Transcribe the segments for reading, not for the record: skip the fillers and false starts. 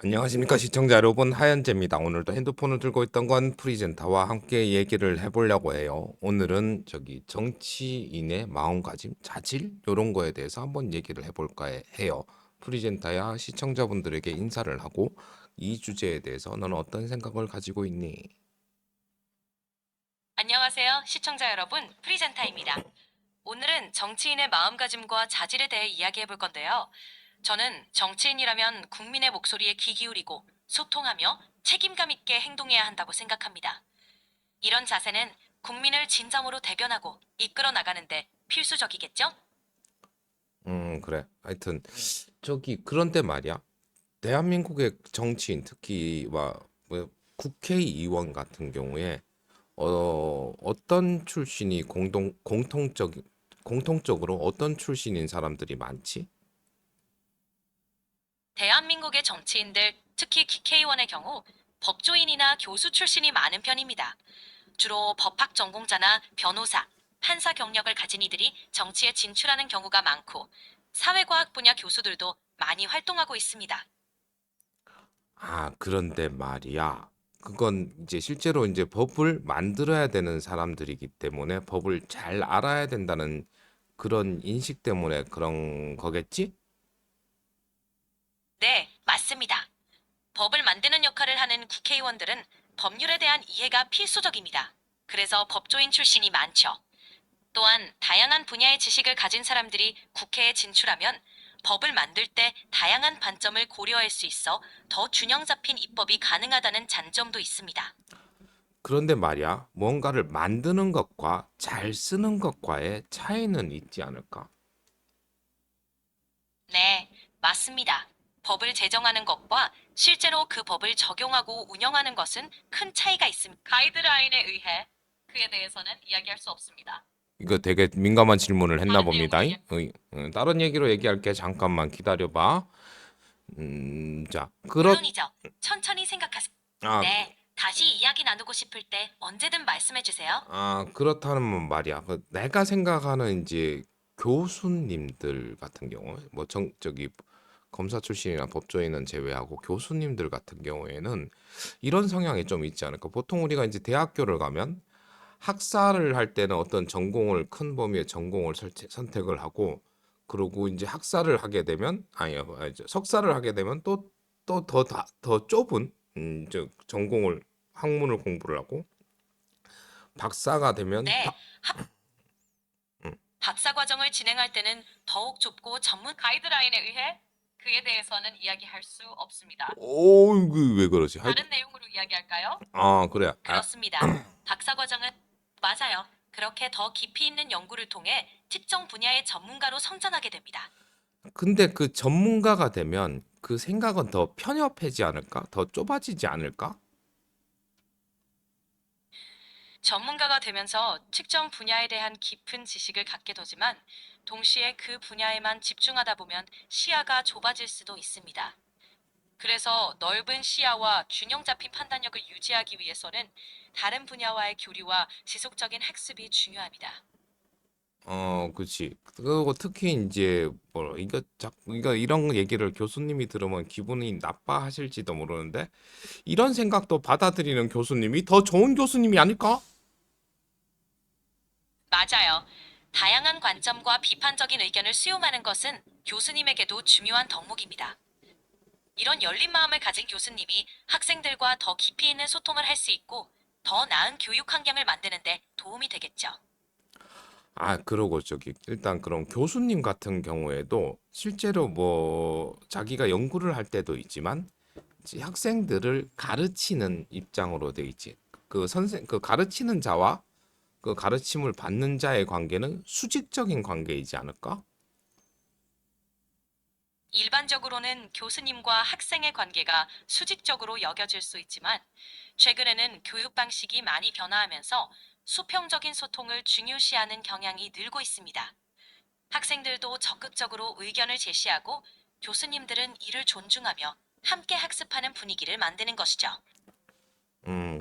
안녕하십니까 시청자 여러분, 하현재입니다. 오늘도 핸드폰을 들고 있던 건 프리젠타와 함께 얘기를 해보려고 해요. 오늘은 정치인의 마음가짐, 자질 이런 거에 대해서 한번 얘기를 해볼까 해요. 프리젠타야 시청자분들에게 인사를 하고 이 주제에 대해서 너는 어떤 생각을 가지고 있니? 안녕하세요, 시청자 여러분. 프리젠타입니다. 오늘은 정치인의 마음가짐과 자질에 대해 이야기해 볼 건데요. 저는 정치인이라면 국민의 목소리에 귀 기울이고 소통하며 책임감 있게 행동해야 한다고 생각합니다. 이런 자세는 국민을 진정으로 대변하고 이끌어 나가는데 필수적이겠죠? 그래. 하여튼 그런데 말이야. 대한민국의 정치인 특히 뭐 국회의원 같은 경우에 어떤 출신이 공통적으로 어떤 출신인 사람들이 많지? 대한민국의 정치인들, 특히 국회의원의 경우 법조인이나 교수 출신이 많은 편입니다. 주로 법학 전공자나 변호사, 판사 경력을 가진 이들이 정치에 진출하는 경우가 많고, 사회과학 분야 교수들도 많이 활동하고 있습니다. 아, 그런데 말이야. 그건 이제 실제로 이제 법을 만들어야 되는 사람들이기 때문에 법을 잘 알아야 된다는 그런 인식 때문에 그런 거겠지? 네, 맞습니다. 법을 만드는 역할을 하는 국회의원들은 법률에 대한 이해가 필수적입니다. 그래서 법조인 출신이 많죠. 또한 다양한 분야의 지식을 가진 사람들이 국회에 진출하면 법을 만들 때 다양한 관점을 고려할 수 있어 더 균형 잡힌 입법이 가능하다는 장점도 있습니다. 그런데 말이야. 뭔가를 만드는 것과 잘 쓰는 것과의 차이는 있지 않을까? 네, 맞습니다. 법을 제정하는 것과 실제로 그 법을 적용하고 운영하는 것은 큰 차이가 있습니다. 가이드라인에 의해 그에 대해서는 이야기할 수 없습니다. 이거 되게 민감한 질문을 했나 다른 봅니다. 내용으로 이야기. 다른 얘기로 얘기할게. 잠깐만 기다려봐. 그렇, 물론이죠. 천천히 생각하세요. 아, 네, 다시 이야기 나누고 싶을 때 언제든 말씀해 주세요. 그렇다면 말이야. 내가 생각하는 이제 교수님들 같은 경우, 검사 출신이나 법조인은 제외하고 교수님들 같은 경우에는 이런 성향이 좀 있지 않을까? 보통 우리가 이제 대학교를 가면 학사를 할 때는 어떤 전공을 큰 범위의 전공을 선택을 하고 그리고 이제 학사를 하게 되면 석사를 하게 되면 또 더 좁은 전공을 학문을 공부를 하고 박사가 되면 네, 박사 과정을 진행할 때는 더욱 좁고 전문 가이드라인에 의해 그에 대해서는 이야기할 수 없습니다. 이게 왜 그러지? 다른 내용으로 이야기할까요? 그래. 그렇습니다. 박사 과정은 맞아요. 그렇게 더 깊이 있는 연구를 통해 특정 분야의 전문가로 성장하게 됩니다. 근데 그 전문가가 되면 그 생각은 더 편협해지지 않을까? 더 좁아지지 않을까? 전문가가 되면서 특정 분야에 대한 깊은 지식을 갖게 되지만 동시에 그 분야에만 집중하다 보면 시야가 좁아질 수도 있습니다. 그래서 넓은 시야와 균형 잡힌 판단력을 유지하기 위해서는 다른 분야와의 교류와 지속적인 학습이 중요합니다. 그치. 그리고 특히 이제 이거 이런 얘기를 교수님이 들으면 기분이 나빠하실지도 모르는데 이런 생각도 받아들이는 교수님이 더 좋은 교수님이 아닐까? 맞아요. 다양한 관점과 비판적인 의견을 수용하는 것은 교수님에게도 중요한 덕목입니다. 이런 열린 마음을 가진 교수님이 학생들과 더 깊이 있는 소통을 할 수 있고 더 나은 교육 환경을 만드는데 도움이 되겠죠. 그러고 일단 그럼 교수님 같은 경우에도 실제로 뭐 자기가 연구를 할 때도 있지만 이제 학생들을 가르치는 입장으로 돼 있지. 그 가르치는 자와 그 가르침을 받는 자의 관계는 수직적인 관계이지 않을까? 일반적으로는 교수님과 학생의 관계가 수직적으로 여겨질 수 있지만 최근에는 교육 방식이 많이 변화하면서 수평적인 소통을 중요시하는 경향이 늘고 있습니다. 학생들도 적극적으로 의견을 제시하고 교수님들은 이를 존중하며 함께 학습하는 분위기를 만드는 것이죠.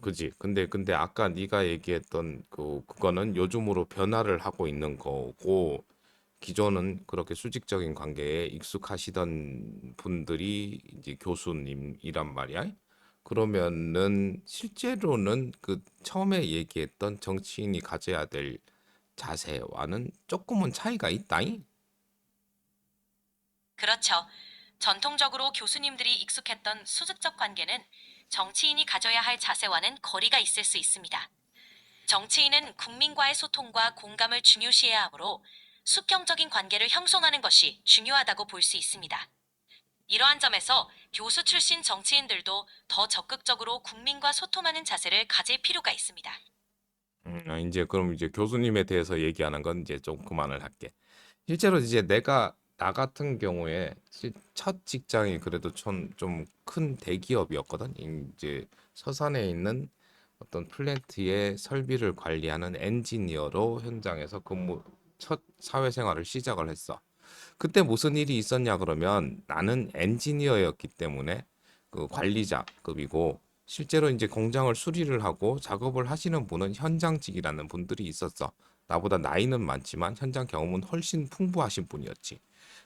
그지. 근데 아까 네가 얘기했던 그거는 요즘으로 변화를 하고 있는 거고 기존은 그렇게 수직적인 관계에 익숙하시던 분들이 이제 교수님이란 말이야. 그러면은 실제로는 그 처음에 얘기했던 정치인이 가져야 될 자세와는 조금은 차이가 있다잉. 그렇죠. 전통적으로 교수님들이 익숙했던 수직적 관계는 정치인이 가져야 할 자세와는 거리가 있을 수 있습니다. 정치인은 국민과의 소통과 공감을 중요시해야 하므로 수평적인 관계를 형성하는 것이 중요하다고 볼 수 있습니다. 이러한 점에서 교수 출신 정치인들도 더 적극적으로 국민과 소통하는 자세를 가질 필요가 있습니다. 이제 그럼 이제 교수님에 대해서 얘기하는 건 이제 좀 그만을 할게. 실제로 이제 내가 나 같은 경우에 첫 직장이 그래도 좀 큰 대기업이었거든. 이제 서산에 있는 어떤 플랜트의 설비를 관리하는 엔지니어로 현장에서 첫 사회생활을 시작을 했어. 그때 무슨 일이 있었냐 그러면 나는 엔지니어였기 때문에 그 관리자급이고 실제로 이제 공장을 수리를 하고 작업을 하시는 분은 현장직이라는 분들이 있었어. 나보다 나이는 많지만 현장 경험은 훨씬 풍부하신 분이었지.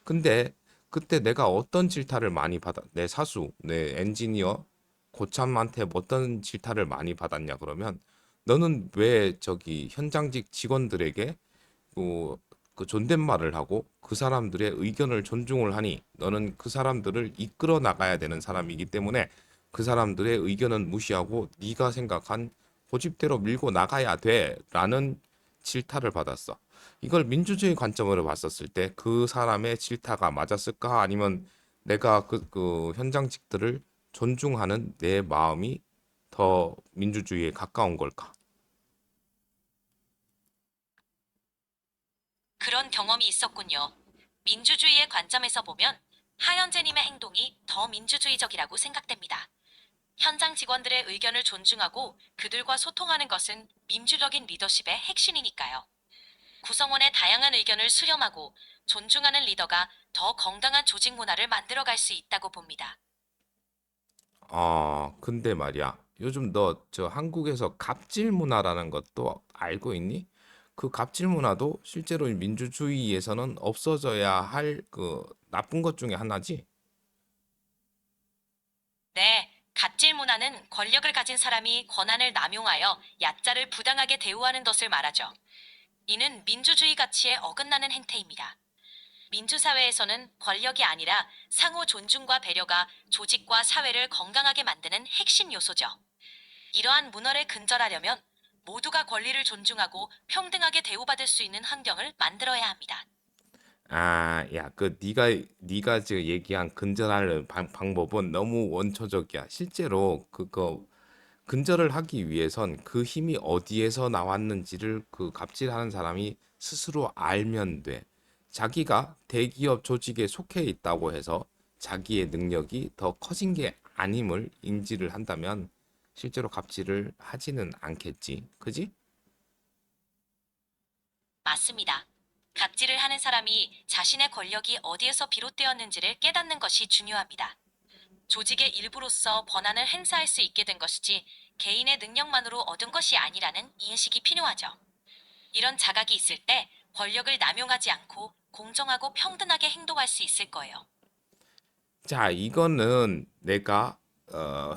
근데 그때 내가 어떤 질타를 많이 내 사수, 내 엔지니어 고참한테 어떤 질타를 많이 받았냐 그러면 너는 왜 저기 현장직 직원들에게 그, 그 존댓말을 하고 그 사람들의 의견을 존중을 하니 너는 그 사람들을 이끌어 나가야 되는 사람이기 때문에 그 사람들의 의견은 무시하고 네가 생각한 고집대로 밀고 나가야 돼라는 질타를 받았어. 이걸 민주주의 관점으로 봤었을 때 그 사람의 질타가 맞았을까? 아니면 내가 그 현장직들을 존중하는 내 마음이 더 민주주의에 가까운 걸까? 그런 경험이 있었군요. 민주주의의 관점에서 보면 하현재님의 행동이 더 민주주의적이라고 생각됩니다. 현장 직원들의 의견을 존중하고 그들과 소통하는 것은 민주적인 리더십의 핵심이니까요. 구성원의 다양한 의견을 수렴하고 존중하는 리더가 더 건강한 조직 문화를 만들어갈 수 있다고 봅니다. 근데 말이야. 요즘 너 저 한국에서 갑질 문화라는 것도 알고 있니? 그 갑질 문화도 실제로 민주주의에서는 없어져야 할 그 나쁜 것 중에 하나지. 네, 갑질 문화는 권력을 가진 사람이 권한을 남용하여 약자를 부당하게 대우하는 것을 말하죠. 이는 민주주의 가치에 어긋나는 행태입니다. 민주사회에서는 권력이 아니라 상호 존중과 배려가 조직과 사회를 건강하게 만드는 핵심 요소죠. 이러한 문화를 근절하려면 모두가 권리를 존중하고 평등하게 대우받을 수 있는 환경을 만들어야 합니다. 야, 네가 지금 얘기한 근절하는 방법은 너무 원초적이야. 실제로 그거 근절을 하기 위해선 그 힘이 어디에서 나왔는지를 그 갑질하는 사람이 스스로 알면 돼. 자기가 대기업 조직에 속해 있다고 해서 자기의 능력이 더 커진 게 아님을 인지를 한다면 실제로 갑질을 하지는 않겠지. 그지? 맞습니다. 갑질을 하는 사람이 자신의 권력이 어디에서 비롯되었는지를 깨닫는 것이 중요합니다. 조직의 일부로서 권한을 행사할 수 있게 된 것이지 개인의 능력만으로 얻은 것이 아니라는 인식이 필요하죠. 이런 자각이 있을 때 권력을 남용하지 않고 공정하고 평등하게 행동할 수 있을 거예요. 자, 이거는 내가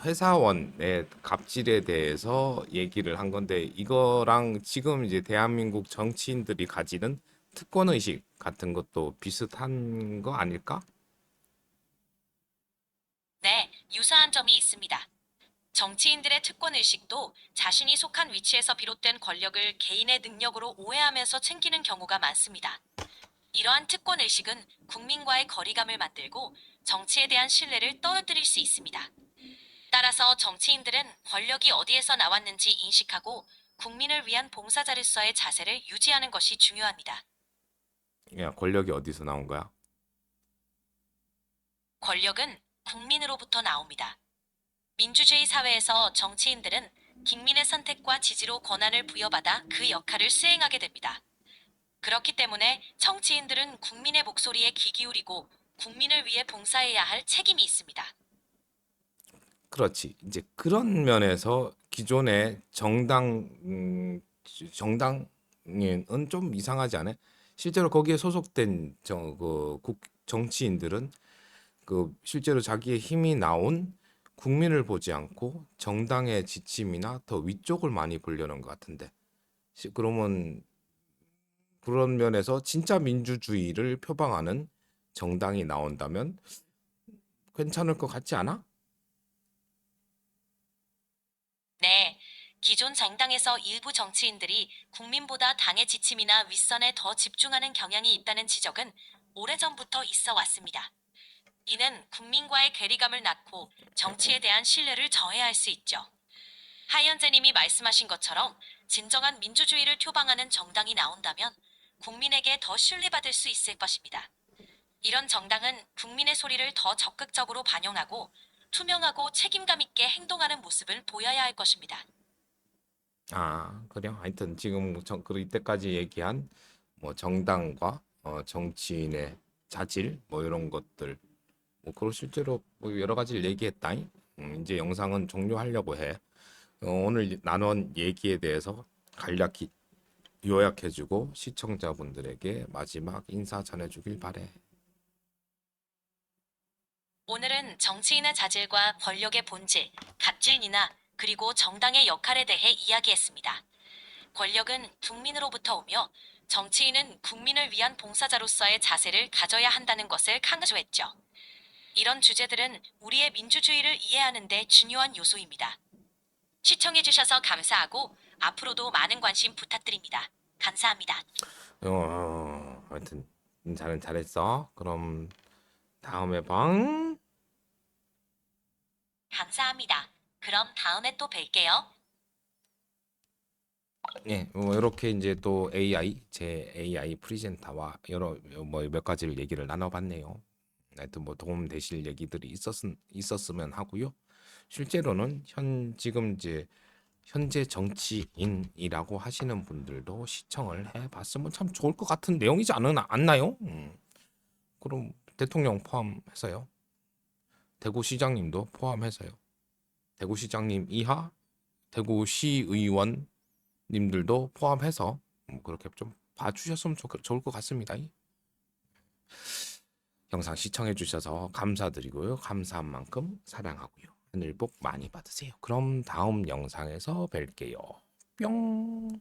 회사원의 갑질에 대해서 얘기를 한 건데 이거랑 지금 이제 대한민국 정치인들이 가지는 특권 의식 같은 것도 비슷한 거 아닐까? 네, 유사한 점이 있습니다. 정치인들의 특권 의식도 자신이 속한 위치에서 비롯된 권력을 개인의 능력으로 오해하면서 챙기는 경우가 많습니다. 이러한 특권 의식은 국민과의 거리감을 만들고 정치에 대한 신뢰를 떨어뜨릴 수 있습니다. 따라서 정치인들은 권력이 어디에서 나왔는지 인식하고 국민을 위한 봉사자로서의 자세를 유지하는 것이 중요합니다. 야, 권력이 어디서 나온 거야? 권력은 국민으로부터 나옵니다. 민주주의 사회에서 정치인들은 국민의 선택과 지지로 권한을 부여받아 그 역할을 수행하게 됩니다. 그렇기 때문에 정치인들은 국민의 목소리에 귀 기울이고 국민을 위해 봉사해야 할 책임이 있습니다. 그렇지. 이제 그런 면에서 기존의 정당은 좀 이상하지 않아? 실제로 거기에 소속된 정치인들은 그 실제로 자기의 힘이 나온 국민을 보지 않고 정당의 지침이나 더 위쪽을 많이 보려는 것 같은데 그러면 그런 면에서 진짜 민주주의를 표방하는 정당이 나온다면 괜찮을 것 같지 않아? 네, 기존 정당에서 일부 정치인들이 국민보다 당의 지침이나 윗선에 더 집중하는 경향이 있다는 지적은 오래전부터 있어 왔습니다. 이는 국민과의 괴리감을 낳고 정치에 대한 신뢰를 저해할 수 있죠. 하현재님이 말씀하신 것처럼 진정한 민주주의를 표방하는 정당이 나온다면 국민에게 더 신뢰받을 수 있을 것입니다. 이런 정당은 국민의 소리를 더 적극적으로 반영하고 투명하고 책임감 있게 행동하는 모습을 보여야 할 것입니다. 아, 그래요. 하여튼 지금 그 이때까지 얘기한 뭐 정당과 정치인의 자질 뭐 이런 것들 뭐 그리고 실제로 뭐 여러 가지를 얘기했다. 이제 영상은 종료하려고 해. 오늘 나눈 얘기에 대해서 간략히 요약해주고 시청자분들에게 마지막 인사 전해주길 바래. 오늘은 정치인의 자질과 권력의 본질, 갑질이나 그리고 정당의 역할에 대해 이야기했습니다. 권력은 국민으로부터 오며 정치인은 국민을 위한 봉사자로서의 자세를 가져야 한다는 것을 강조했죠. 이런 주제들은 우리의 민주주의를 이해하는 데 중요한 요소입니다. 시청해주셔서 감사하고 앞으로도 많은 관심 부탁드립니다. 감사합니다. 하여튼 인사는 잘했어. 그럼 다음에 방. 감사합니다. 그럼 다음에 또 뵐게요. 예, 뭐 이렇게 이제 또 제 AI 프리젠터와 여러 뭐 몇 가지를 얘기를 나눠봤네요. 하여튼 뭐 도움 되실 얘기들이 있었으면 하고요. 실제로는 지금 이제 현재 정치인이라고 하시는 분들도 시청을 해봤으면 참 좋을 것 같은 내용이지 않나요? 그럼 대통령 포함해서요. 대구시장님도 포함해서요. 대구시장님 이하 대구시의원 님들도 포함해서 그렇게 좀 봐주셨으면 좋을 것 같습니다. 영상 시청해 주셔서 감사드리고요. 감사한 만큼 사랑하고요. 하늘 복 많이 받으세요. 그럼 다음 영상에서 뵐게요. 뿅.